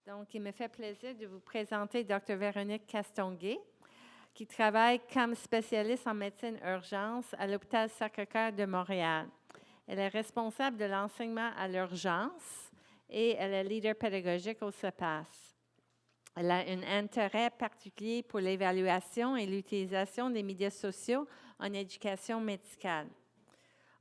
Donc, il me fait plaisir de vous présenter Dr. Véronique Castonguay, qui travaille comme spécialiste en médecine urgence à l'hôpital Sacré-Cœur de Montréal. Elle est responsable de l'enseignement à l'urgence et elle est leader pédagogique au CEPAS. Elle a un intérêt particulier pour l'évaluation et l'utilisation des médias sociaux en éducation médicale.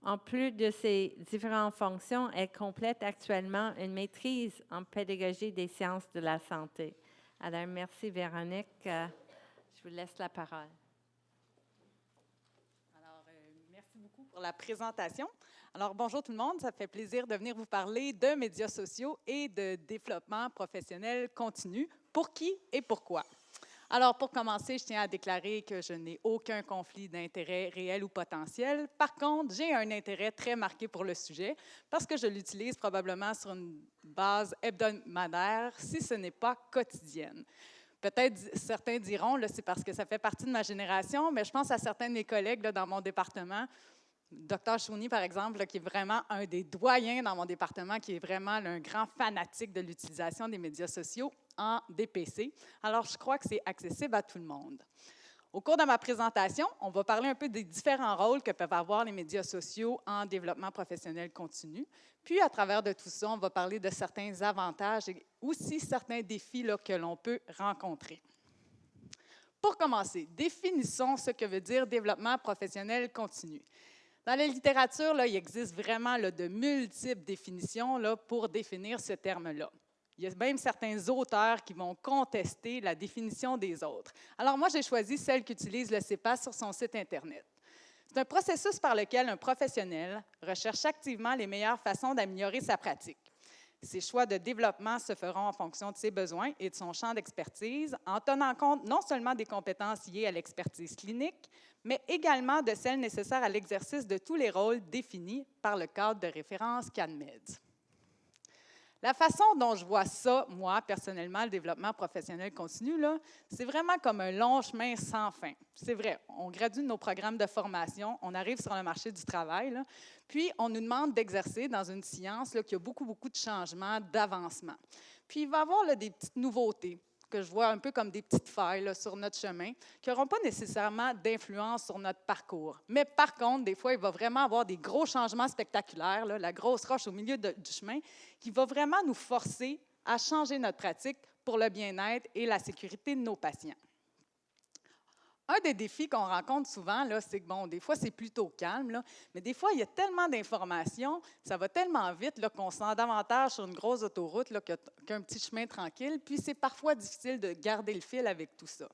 En plus de ces différentes fonctions, elle complète actuellement une maîtrise en pédagogie des sciences de la santé. Alors, merci Véronique. Je vous laisse la parole. Alors, merci beaucoup pour la présentation. Alors, bonjour tout le monde. Ça fait plaisir de venir vous parler de médias sociaux et de développement professionnel continu. Pour qui et pourquoi? Alors, pour commencer, je tiens à déclarer que je n'ai aucun conflit d'intérêt réel ou potentiel. Par contre, j'ai un intérêt très marqué pour le sujet parce que je l'utilise probablement sur une base hebdomadaire, si ce n'est pas quotidienne. Peut-être certains diront, c'est parce que ça fait partie de ma génération, mais je pense à certains de mes collègues dans mon département. Dr. Chouni, par exemple, qui est vraiment un des doyens dans mon département, qui est vraiment un grand fanatique de l'utilisation des médias sociaux en DPC. Alors, je crois que c'est accessible à tout le monde. Au cours de ma présentation, on va parler un peu des différents rôles que peuvent avoir les médias sociaux en développement professionnel continu. Puis, à travers de tout ça, on va parler de certains avantages et aussi certains défis que l'on peut rencontrer. Pour commencer, définissons ce que veut dire développement professionnel continu. Dans la littérature, il existe vraiment de multiples définitions pour définir ce terme-là. Il y a même certains auteurs qui vont contester la définition des autres. Alors moi, j'ai choisi celle qu'utilise le CEPAS sur son site Internet. C'est un processus par lequel un professionnel recherche activement les meilleures façons d'améliorer sa pratique. Ses choix de développement se feront en fonction de ses besoins et de son champ d'expertise, en tenant compte non seulement des compétences liées à l'expertise clinique, mais également de celles nécessaires à l'exercice de tous les rôles définis par le cadre de référence CANMEDS. La façon dont je vois ça, moi, personnellement, le développement professionnel continu, c'est vraiment comme un long chemin sans fin. C'est vrai, on gradue nos programmes de formation, on arrive sur le marché du travail, puis on nous demande d'exercer dans une science qui a beaucoup de changements, d'avancement. Puis il va y avoir des petites nouveautés que je vois un peu comme des petites failles sur notre chemin, qui n'auront pas nécessairement d'influence sur notre parcours. Mais par contre, des fois, il va vraiment avoir des gros changements spectaculaires, la grosse roche au milieu du chemin, qui va vraiment nous forcer à changer notre pratique pour le bien-être et la sécurité de nos patients. Un des défis qu'on rencontre souvent, c'est que, des fois, c'est plutôt calme, mais des fois, il y a tellement d'informations, ça va tellement vite qu'on se sent davantage sur une grosse autoroute qu'un petit chemin tranquille, puis c'est parfois difficile de garder le fil avec tout ça.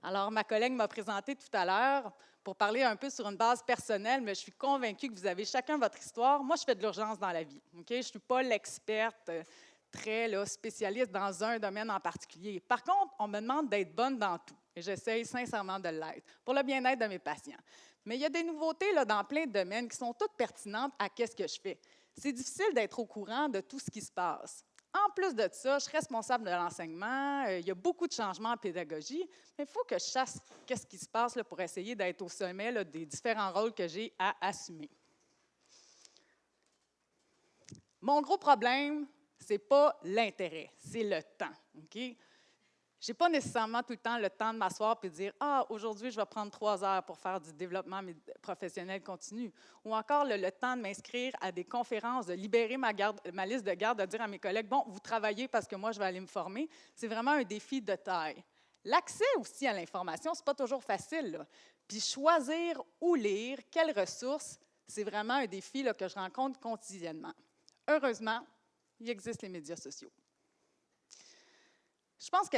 Alors, ma collègue m'a présenté tout à l'heure pour parler un peu sur une base personnelle, mais je suis convaincue que vous avez chacun votre histoire. Moi, je fais de l'urgence dans la vie. Je ne suis pas l'experte très spécialiste dans un domaine en particulier. Par contre, on me demande d'être bonne dans tout. Et j'essaye sincèrement de l'être pour le bien-être de mes patients. Mais il y a des nouveautés dans plein de domaines qui sont toutes pertinentes à ce que je fais. C'est difficile d'être au courant de tout ce qui se passe. En plus de ça, je suis responsable de l'enseignement. Il y a beaucoup de changements en pédagogie, mais il faut que je sache ce qui se passe pour essayer d'être au sommet des différents rôles que j'ai à assumer. Mon gros problème, ce n'est pas l'intérêt, c'est le temps. Okay? Je n'ai pas nécessairement tout le temps le temps de m'asseoir et de dire « Ah, aujourd'hui, je vais prendre 3 heures pour faire du développement professionnel continu. » Ou encore le temps de m'inscrire à des conférences, de libérer ma liste de garde, de dire à mes collègues « Bon, vous travaillez parce que moi, je vais aller me former. » C'est vraiment un défi de taille. L'accès aussi à l'information, ce n'est pas toujours facile. Puis choisir où lire, quelles ressources, c'est vraiment un défi que je rencontre quotidiennement. Heureusement, il existe les médias sociaux. Je pense que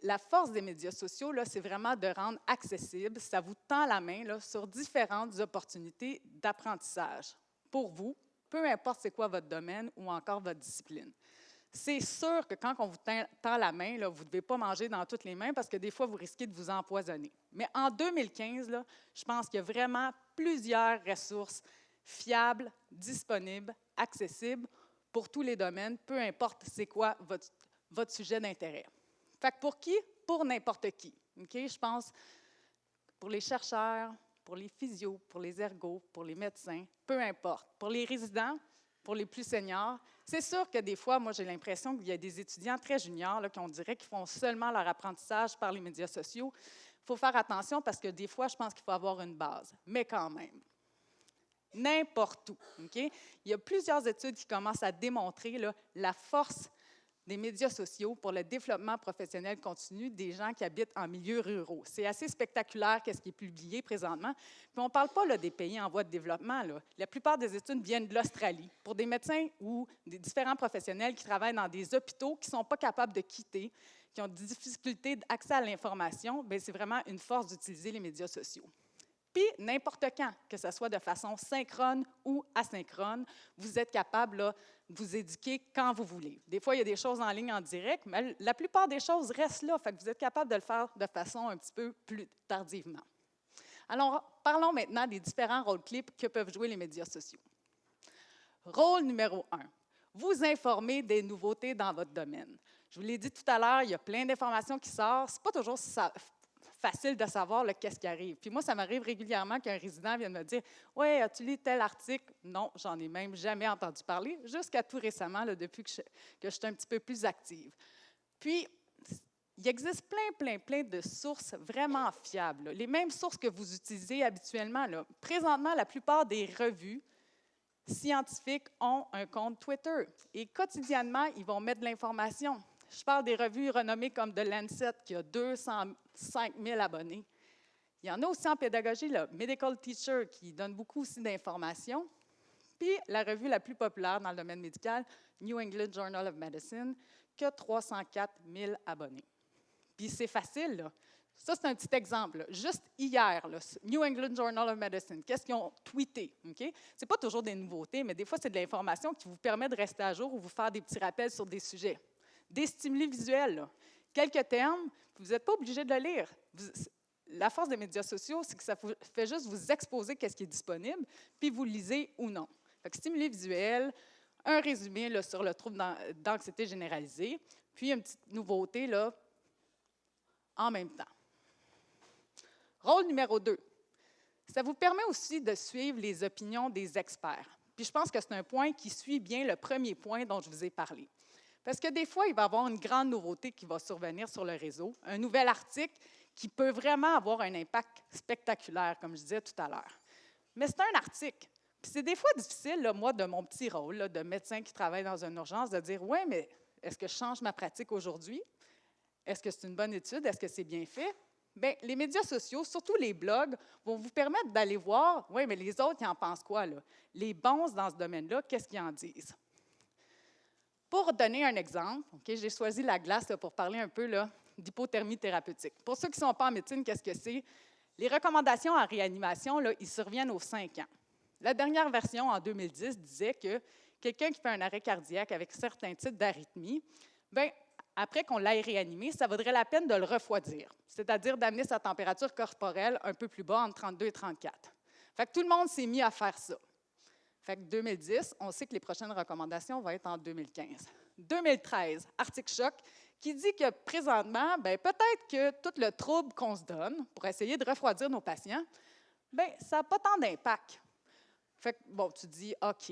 la force des médias sociaux, c'est vraiment de rendre accessible, ça vous tend la main sur différentes opportunités d'apprentissage pour vous, peu importe c'est quoi votre domaine ou encore votre discipline. C'est sûr que quand on vous tend la main, vous ne devez pas manger dans toutes les mains parce que des fois, vous risquez de vous empoisonner. Mais en 2015, je pense qu'il y a vraiment plusieurs ressources fiables, disponibles, accessibles pour tous les domaines, peu importe c'est quoi votre sujet d'intérêt. Fait que pour qui? Pour n'importe qui. Okay? Je pense pour les chercheurs, pour les physios, pour les ergos, pour les médecins, peu importe. Pour les résidents, pour les plus seniors, C'est sûr que des fois, moi, j'ai l'impression qu'il y a des étudiants très juniors là, qu'on dirait qu'ils font seulement leur apprentissage par les médias sociaux. Il faut faire attention parce que des fois, je pense qu'il faut avoir une base, mais quand même. N'importe où. OK? Il y a plusieurs études qui commencent à démontrer là, la force des médias sociaux pour le développement professionnel continu des gens qui habitent en milieux ruraux. C'est assez spectaculaire ce qui est publié présentement. Puis on ne parle pas là, des pays en voie de développement. Là. La plupart des études viennent de l'Australie pour des médecins ou des différents professionnels qui travaillent dans des hôpitaux qui ne sont pas capables de quitter, qui ont des difficultés d'accès à l'information. Bien, c'est vraiment une force d'utiliser les médias sociaux. Puis, n'importe quand, que ce soit de façon synchrone ou asynchrone, vous êtes capable là, de vous éduquer quand vous voulez. Des fois, il y a des choses en ligne en direct, mais la plupart des choses restent là, fait que vous êtes capable de le faire de façon un petit peu plus tardivement. Alors, parlons maintenant des différents rôles-clés que peuvent jouer les médias sociaux. Rôle numéro 1, vous informer des nouveautés dans votre domaine. Je vous l'ai dit tout à l'heure, il y a plein d'informations qui sortent. Ce n'est pas toujours facile de savoir qu'est-ce qui arrive. Puis moi, ça m'arrive régulièrement qu'un résident vienne me dire « Oui, as-tu lu tel article? » Non, j'en ai même jamais entendu parler, jusqu'à tout récemment, là, depuis que je suis un petit peu plus active. Puis, il existe plein de sources vraiment fiables, là. Les mêmes sources que vous utilisez habituellement. Là. Présentement, la plupart des revues scientifiques ont un compte Twitter et quotidiennement, ils vont mettre de l'information. Je parle des revues renommées comme The Lancet, qui a 205 000 abonnés. Il y en a aussi en pédagogie, le Medical Teacher, qui donne beaucoup aussi d'informations. Puis la revue la plus populaire dans le domaine médical, New England Journal of Medicine, qui a 304 000 abonnés. Puis c'est facile, là. Ça, c'est un petit exemple. Là. Juste hier, là, New England Journal of Medicine, qu'est-ce qu'ils ont tweeté? Okay? Ce n'est pas toujours des nouveautés, mais des fois, c'est de l'information qui vous permet de rester à jour ou vous faire des petits rappels sur des sujets. Des stimuli visuels, là. Quelques termes, vous n'êtes pas obligé de le lire. La force des médias sociaux, c'est que ça fait juste vous exposer ce qui est disponible, puis vous le lisez ou non. Fait que stimuli visuels, un résumé là, sur le trouble d'anxiété généralisée, puis une petite nouveauté là, en même temps. Rôle numéro 2. Ça vous permet aussi de suivre les opinions des experts. Puis je pense que c'est un point qui suit bien le premier point dont je vous ai parlé. Parce que des fois, il va y avoir une grande nouveauté qui va survenir sur le réseau, un nouvel article qui peut vraiment avoir un impact spectaculaire, comme je disais tout à l'heure. Mais c'est un article. Puis c'est des fois difficile, là, moi, de mon petit rôle là, de médecin qui travaille dans une urgence, de dire « Oui, mais est-ce que je change ma pratique aujourd'hui? Est-ce que c'est une bonne étude? Est-ce que c'est bien fait? » Bien, les médias sociaux, surtout les blogs, vont vous permettre d'aller voir « Oui, mais les autres, ils en pensent quoi? Là? Les bons dans ce domaine-là, qu'est-ce qu'ils en disent? » Pour donner un exemple, okay, j'ai choisi la glace là, pour parler un peu d'hypothermie thérapeutique. Pour ceux qui ne sont pas en médecine, qu'est-ce que c'est? Les recommandations en réanimation, là, ils surviennent aux 5 ans. La dernière version, en 2010, disait que quelqu'un qui fait un arrêt cardiaque avec certains types d'arythmie, bien, après qu'on l'ait réanimé, ça vaudrait la peine de le refroidir, c'est-à-dire d'amener sa température corporelle un peu plus bas, entre 32 et 34. Fait que tout le monde s'est mis à faire ça. Fait que 2010, on sait que les prochaines recommandations vont être en 2015. 2013, article choc, qui dit que présentement, bien, peut-être que tout le trouble qu'on se donne pour essayer de refroidir nos patients, bien, ça n'a pas tant d'impact. Fait que, bon, tu dis, OK,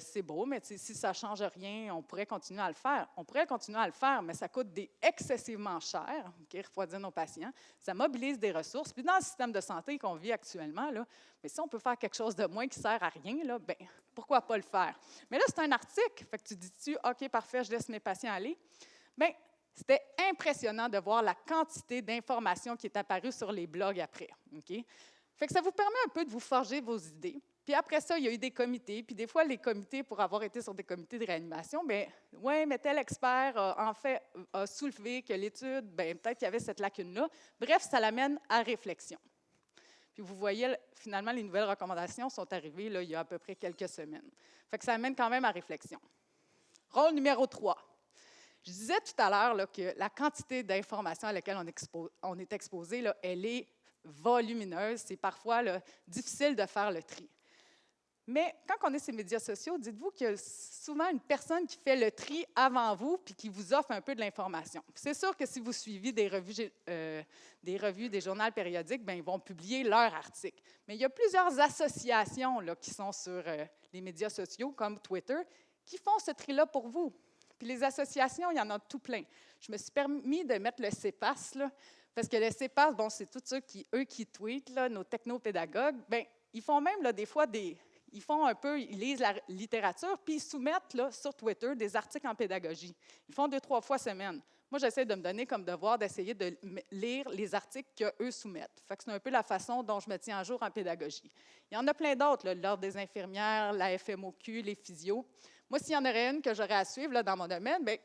c'est beau, mais si ça ne change rien, on pourrait continuer à le faire. On pourrait continuer à le faire, mais ça coûte excessivement cher, okay, refroidir nos patients. Ça mobilise des ressources. Puis dans le système de santé qu'on vit actuellement, là, mais si on peut faire quelque chose de moins qui ne sert à rien, là, bien, pourquoi pas le faire? Mais là, c'est un article. Fait que tu dis-tu, OK, parfait, je laisse mes patients aller. Bien, c'était impressionnant de voir la quantité d'informations qui est apparue sur les blogs après. Okay? Fait que ça vous permet un peu de vous forger vos idées. Puis après ça, il y a eu des comités. Puis des fois, les comités, pour avoir été sur des comités de réanimation, bien, oui, mais tel expert a soulevé que l'étude, bien, peut-être qu'il y avait cette lacune-là. Bref, ça l'amène à réflexion. Puis vous voyez, finalement, les nouvelles recommandations sont arrivées là, il y a à peu près quelques semaines. Fait que ça amène quand même à réflexion. Rôle numéro 3. Je disais tout à l'heure là, que la quantité d'informations à laquelle on est exposé, là, elle est volumineuse. C'est parfois là, difficile de faire le tri. Mais quand on est sur les médias sociaux, dites-vous qu'il y a souvent une personne qui fait le tri avant vous puis qui vous offre un peu de l'information. C'est sûr que si vous suivez des revues, des journaux périodiques, bien, ils vont publier leurs articles. Mais il y a plusieurs associations là, qui sont sur les médias sociaux, comme Twitter, qui font ce tri-là pour vous. Puis les associations, il y en a tout plein. Je me suis permis de mettre le CEPAS, là, parce que le CEPAS, bon, c'est tous ceux qui tweetent, là, nos technopédagogues. Bien, ils font même là, des fois ils font un peu, ils lisent la littérature, puis ils soumettent là, sur Twitter des articles en pédagogie. Ils font 2-3 fois semaine. Moi, j'essaie de me donner comme devoir d'essayer de lire les articles qu'eux soumettent. Fait que c'est un peu la façon dont je me tiens à jour en pédagogie. Il y en a plein d'autres, l'Ordre des infirmières, la FMOQ, les physios. Moi, s'il y en aurait une que j'aurais à suivre là, dans mon domaine, bien,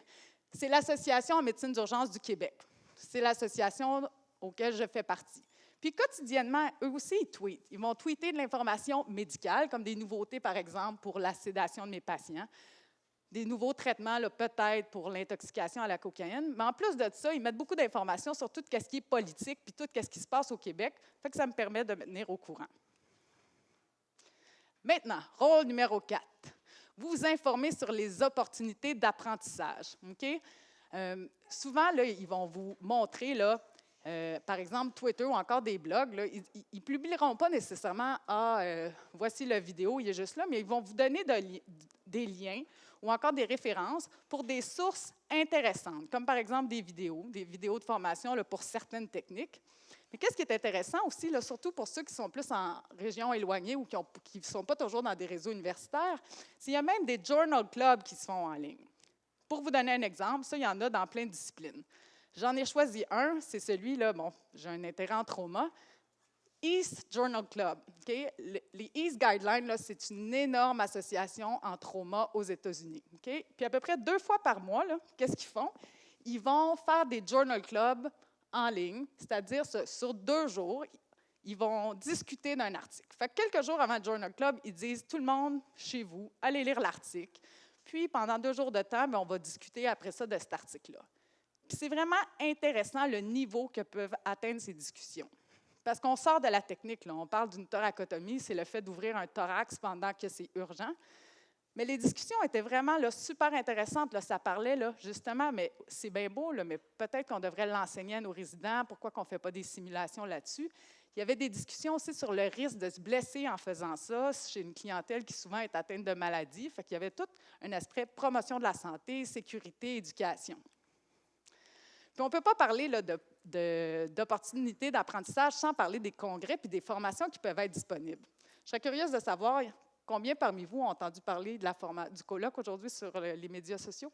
c'est l'Association en médecine d'urgence du Québec. C'est l'association auquel je fais partie. Puis quotidiennement, eux aussi, ils tweetent. Ils vont tweeter de l'information médicale, comme des nouveautés, par exemple, pour la sédation de mes patients, des nouveaux traitements, peut-être pour l'intoxication à la cocaïne. Mais en plus de ça, ils mettent beaucoup d'informations sur tout ce qui est politique, puis tout ce qui se passe au Québec. Fait que ça me permet de me tenir au courant. Maintenant, rôle numéro 4. Vous vous informez sur les opportunités d'apprentissage. Okay? Souvent, là, ils vont vous montrer, là, par exemple, Twitter ou encore des blogs, là, ils ne publieront pas nécessairement « voici la vidéo, il est juste là », mais ils vont vous donner des liens ou encore des références pour des sources intéressantes, comme par exemple des vidéos de formation là, pour certaines techniques. Mais qu'est-ce qui est intéressant aussi, là, surtout pour ceux qui sont plus en région éloignée ou qui ne sont pas toujours dans des réseaux universitaires, c'est qu'il y a même des journal clubs qui se font en ligne. Pour vous donner un exemple, ça, il y en a dans plein de disciplines. J'en ai choisi un, c'est celui-là, bon, j'ai un intérêt en trauma, East Journal Club. Okay? Les East Guidelines, c'est une énorme association en trauma aux États-Unis. Okay? Puis à peu près 2 fois par mois, qu'est-ce qu'ils font? Ils vont faire des Journal Clubs en ligne, c'est-à-dire sur 2 jours, ils vont discuter d'un article. Fait que quelques jours avant le Journal Club, ils disent « Tout le monde, chez vous, allez lire l'article. » Puis pendant 2 jours de temps, bien, on va discuter après ça de cet article-là. Puis c'est vraiment intéressant le niveau que peuvent atteindre ces discussions. Parce qu'on sort de la technique, là. On parle d'une thoracotomie, c'est le fait d'ouvrir un thorax pendant que c'est urgent. Mais les discussions étaient vraiment là, super intéressantes. Là. Ça parlait là, justement, mais c'est bien beau, là, mais peut-être qu'on devrait l'enseigner à nos résidents. Pourquoi qu'on ne fait pas des simulations là-dessus? Il y avait des discussions aussi sur le risque de se blesser en faisant ça chez une clientèle qui souvent est atteinte de maladies. Fait qu'il y avait tout un aspect promotion de la santé, sécurité, éducation. Puis on ne peut pas parler là, d'opportunités d'apprentissage sans parler des congrès et des formations qui peuvent être disponibles. Je serais curieuse de savoir combien parmi vous ont entendu parler du colloque aujourd'hui sur les médias sociaux?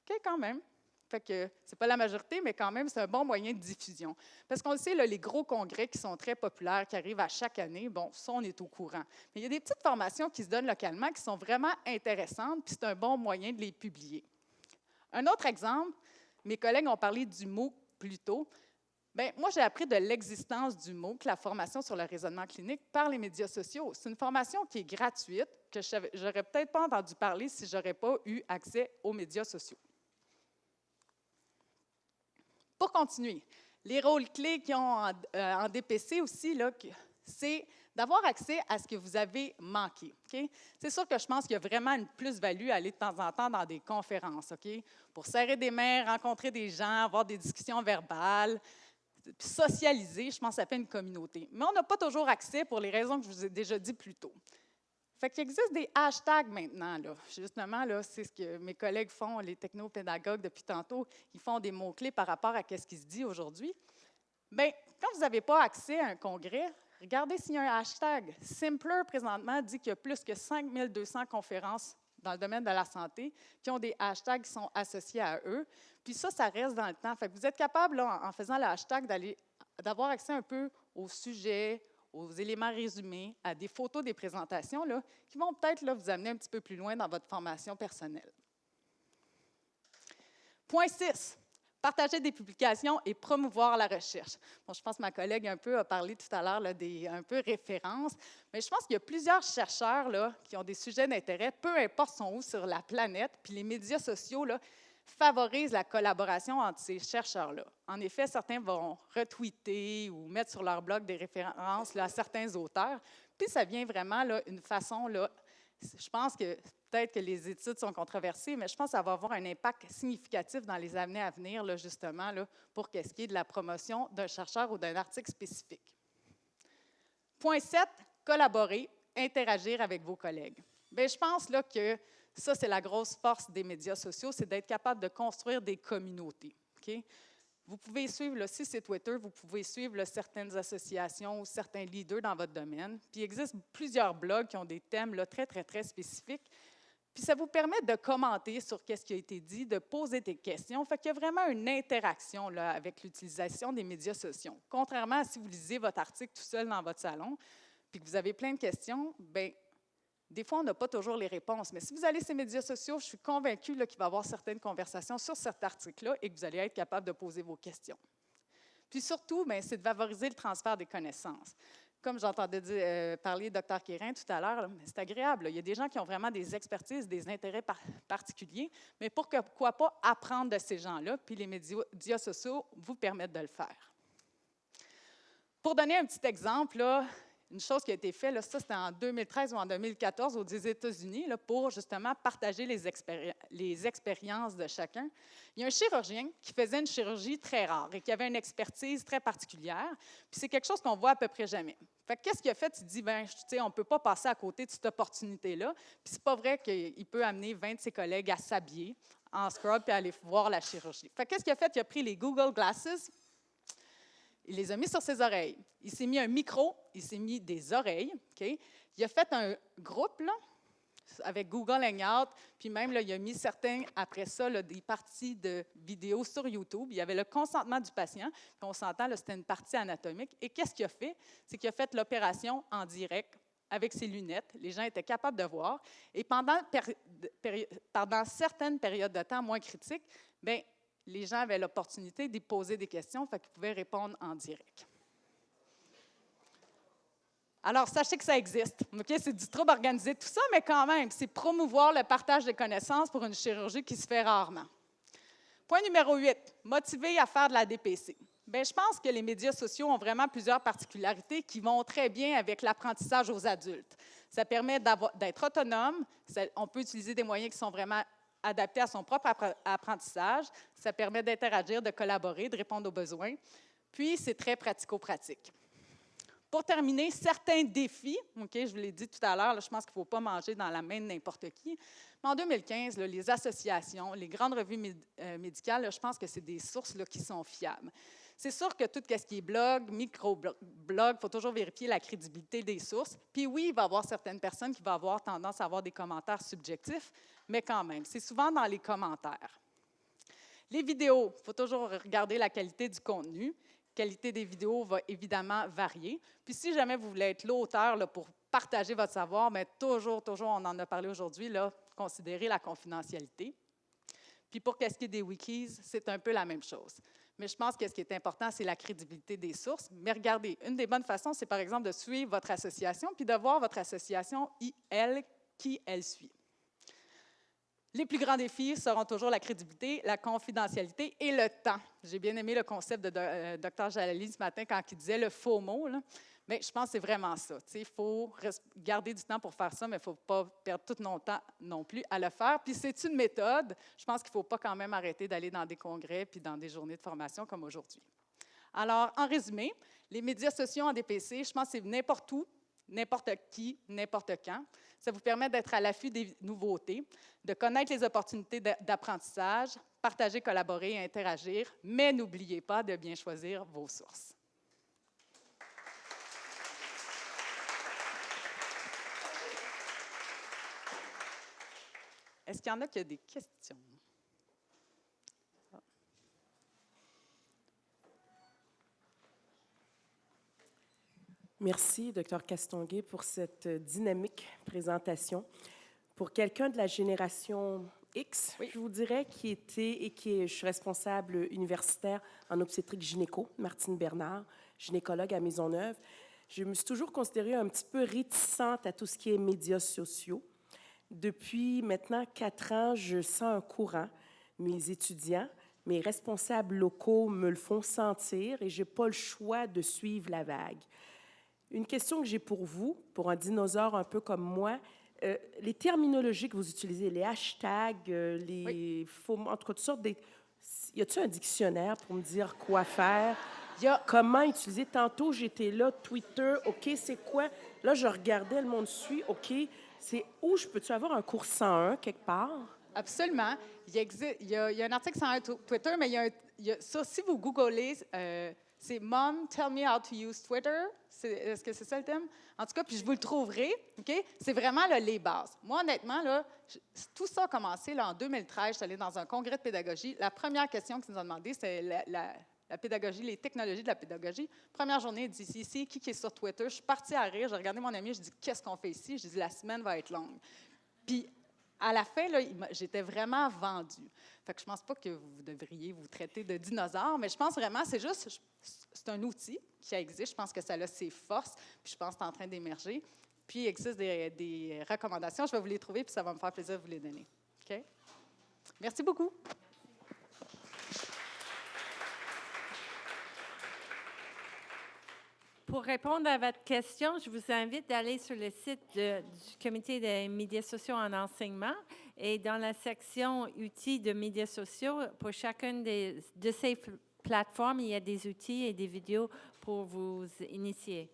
OK, quand même. Fait que c'est pas la majorité, mais quand même, c'est un bon moyen de diffusion. Parce qu'on le sait, là, les gros congrès qui sont très populaires, qui arrivent à chaque année, bon, ça, on est au courant. Mais il y a des petites formations qui se donnent localement qui sont vraiment intéressantes, puis c'est un bon moyen de les publier. Un autre exemple, mes collègues ont parlé du MOOC plus tôt. Bien, moi, j'ai appris de l'existence du MOOC, la formation sur le raisonnement clinique, par les médias sociaux. C'est une formation qui est gratuite, que je n'aurais peut-être pas entendu parler si je n'aurais pas eu accès aux médias sociaux. Pour continuer, les rôles clés qu'ils ont en DPC aussi, c'est d'avoir accès à ce que vous avez manqué. Okay? C'est sûr que je pense qu'il y a vraiment une plus-value à aller de temps en temps dans des conférences, okay? Pour serrer des mains, rencontrer des gens, avoir des discussions verbales, socialiser, je pense que ça fait une communauté. Mais on n'a pas toujours accès pour les raisons que je vous ai déjà dit plus tôt. Fait qu'il existe des hashtags maintenant. Là. Justement, là, c'est ce que mes collègues font, les technopédagogues, depuis tantôt. Ils font des mots-clés par rapport à ce qui se dit aujourd'hui. Bien, quand vous n'avez pas accès à un congrès, regardez s'il y a un hashtag. Simpler, présentement, dit qu'il y a plus que 5200 conférences dans le domaine de la santé qui ont des hashtags qui sont associés à eux. Puis ça reste dans le temps. Fait que vous êtes capable, là, en faisant le hashtag, d'avoir accès un peu au sujet, aux éléments résumés, à des photos des présentations là, qui vont peut-être là, vous amener un petit peu plus loin dans votre formation personnelle. Point 6. Partager des publications et promouvoir la recherche. Bon, je pense que ma collègue un peu a parlé tout à l'heure là, des un peu références, mais je pense qu'il y a plusieurs chercheurs là, qui ont des sujets d'intérêt, peu importe sont où sur la planète, puis les médias sociaux là, favorisent la collaboration entre ces chercheurs-là. En effet, certains vont retweeter ou mettre sur leur blog des références là, à certains auteurs, puis ça vient vraiment là, une façon, là, je pense que peut-être que les études sont controversées, mais je pense que ça va avoir un impact significatif dans les années à venir, là, justement, là, pour ce qui est de la promotion d'un chercheur ou d'un article spécifique. Point 7, collaborer, interagir avec vos collègues. Bien, je pense là, que ça, c'est la grosse force des médias sociaux, c'est d'être capable de construire des communautés. OK? Vous pouvez suivre, là, si c'est Twitter, vous pouvez suivre là, certaines associations ou certains leaders dans votre domaine. Puis il existe plusieurs blogs qui ont des thèmes là, très, très, très spécifiques. Puis ça vous permet de commenter sur ce qui a été dit, de poser des questions. Fait qu'il y a vraiment une interaction là, avec l'utilisation des médias sociaux. Contrairement à si vous lisez votre article tout seul dans votre salon, puis que vous avez plein de questions, bien, des fois, on n'a pas toujours les réponses. Mais si vous allez sur les médias sociaux, je suis convaincue qu'il va y avoir certaines conversations sur cet article-là et que vous allez être capable de poser vos questions. Puis surtout, bien, c'est de favoriser le transfert des connaissances. Comme j'entendais parler de Dr. Quérin tout à l'heure, c'est agréable. Là. Il y a des gens qui ont vraiment des expertises, des intérêts particuliers, mais pourquoi pas apprendre de ces gens-là, puis les médias sociaux vous permettent de le faire. Pour donner un petit exemple, là, une chose qui a été faite, là, ça c'était en 2013 ou en 2014 aux États-Unis, là, pour justement partager les expériences de chacun. Il y a un chirurgien qui faisait une chirurgie très rare et qui avait une expertise très particulière. Puis c'est quelque chose qu'on voit à peu près jamais. Fait que qu'est-ce qu'il a fait? Il dit, ben, tu sais, on ne peut pas passer à côté de cette opportunité-là. Puis c'est pas vrai qu'il peut amener 20 de ses collègues à s'habiller en scrub et aller voir la chirurgie. Fait que qu'est-ce qu'il a fait? Il a pris les Google Glasses. Il les a mis sur ses oreilles. Il s'est mis un micro, il s'est mis des oreilles. Okay? Il a fait un groupe là, avec Google Hangout, puis même là, il a mis certains, après ça, là, des parties de vidéos sur YouTube. Il y avait le consentement du patient, puis on s'entend, là, c'était une partie anatomique. Et qu'est-ce qu'il a fait? C'est qu'il a fait l'opération en direct avec ses lunettes. Les gens étaient capables de voir. Et pendant certaines périodes de temps moins critiques, bien, les gens avaient l'opportunité d'y poser des questions, fait qu'ils pouvaient répondre en direct. Alors, sachez que ça existe. Okay? C'est du trouble organisé, tout ça, mais quand même, c'est promouvoir le partage des connaissances pour une chirurgie qui se fait rarement. Point numéro 8, motiver à faire de la DPC. Bien, je pense que les médias sociaux ont vraiment plusieurs particularités qui vont très bien avec l'apprentissage aux adultes. Ça permet d'être autonome, on peut utiliser des moyens qui sont vraiment adapté à son propre apprentissage. Ça permet d'interagir, de collaborer, de répondre aux besoins. Puis, c'est très pratico-pratique. Pour terminer, certains défis, okay, je vous l'ai dit tout à l'heure, je pense qu'il ne faut pas manger dans la main de n'importe qui. Mais en 2015, là, les associations, les grandes revues médicales, là, je pense que c'est des sources là, qui sont fiables. C'est sûr que tout ce qui est blog, micro-blog, il faut toujours vérifier la crédibilité des sources. Puis oui, il va y avoir certaines personnes qui vont avoir tendance à avoir des commentaires subjectifs, mais quand même, c'est souvent dans les commentaires. Les vidéos, il faut toujours regarder la qualité du contenu. La qualité des vidéos va évidemment varier. Puis si jamais vous voulez être l'auteur là, pour partager votre savoir, bien, toujours, on en a parlé aujourd'hui, là, considérez la confidentialité. Puis pour ce qui est des wikis, c'est un peu la même chose. Mais je pense que ce qui est important, c'est la crédibilité des sources. Mais regardez, une des bonnes façons, c'est par exemple de suivre votre association puis de voir votre association, qui elle suit. Les plus grands défis seront toujours la crédibilité, la confidentialité et le temps. J'ai bien aimé le concept de Dr. Jalali ce matin quand il disait le faux mot. Là. Mais je pense que c'est vraiment ça. Il faut garder du temps pour faire ça, mais il ne faut pas perdre tout notre temps non plus à le faire. Puis c'est une méthode. Je pense qu'il ne faut pas quand même arrêter d'aller dans des congrès puis dans des journées de formation comme aujourd'hui. Alors, en résumé, les médias sociaux en DPC, je pense que c'est n'importe où, n'importe qui, n'importe quand. Ça vous permet d'être à l'affût des nouveautés, de connaître les opportunités d'apprentissage, partager, collaborer et interagir, mais n'oubliez pas de bien choisir vos sources. Est-ce qu'il y en a qui ont des questions? Merci, Dr. Castonguay, pour cette dynamique présentation. Pour quelqu'un de la génération X, oui, je vous dirais, je suis responsable universitaire en obstétrique gynéco, Martine Bernard, gynécologue à Maisonneuve. Je me suis toujours considérée un petit peu réticente à tout ce qui est médias sociaux. Depuis maintenant 4 ans, je sens un courant. Mes étudiants, mes responsables locaux me le font sentir et je n'ai pas le choix de suivre la vague. Une question que j'ai pour vous, pour un dinosaure un peu comme moi, les terminologies que vous utilisez, les hashtags, les faux, en toutes sortes, y a-t-il un dictionnaire pour me dire quoi faire? Comment utiliser? Tantôt, j'étais là, Twitter, OK, c'est quoi? Là, je regardais, le monde suit, OK, C'est où je peux-tu avoir un cours 101 quelque part? Absolument. Il y a un article sur Twitter, mais ça, si vous googlez, c'est Mom, tell me how to use Twitter. Est-ce que c'est ça le thème? En tout cas, puis je vous le trouverai. OK? C'est vraiment là, les bases. Moi, honnêtement, là, tout ça a commencé là, en 2013. Je suis allée dans un congrès de pédagogie. La première question qu'ils nous ont demandé, c'est la pédagogie, les technologies de la pédagogie. Première journée, il dit ici, qui est sur Twitter? Je suis partie à rire. J'ai regardé mon ami, je dis qu'est-ce qu'on fait ici? Je dis la semaine va être longue. Puis, à la fin, là, j'étais vraiment vendue. Fait que je pense pas que vous devriez vous traiter de dinosaure, mais je pense vraiment, c'est un outil qui existe. Je pense que ça a ses forces, puis je pense que c'est en train d'émerger. Puis, il existe des recommandations. Je vais vous les trouver, puis ça va me faire plaisir de vous les donner. OK? Merci beaucoup. Pour répondre à votre question, je vous invite d'aller sur le site du Comité des médias sociaux en enseignement et dans la section outils de médias sociaux, pour chacune de ces plateformes, il y a des outils et des vidéos pour vous initier.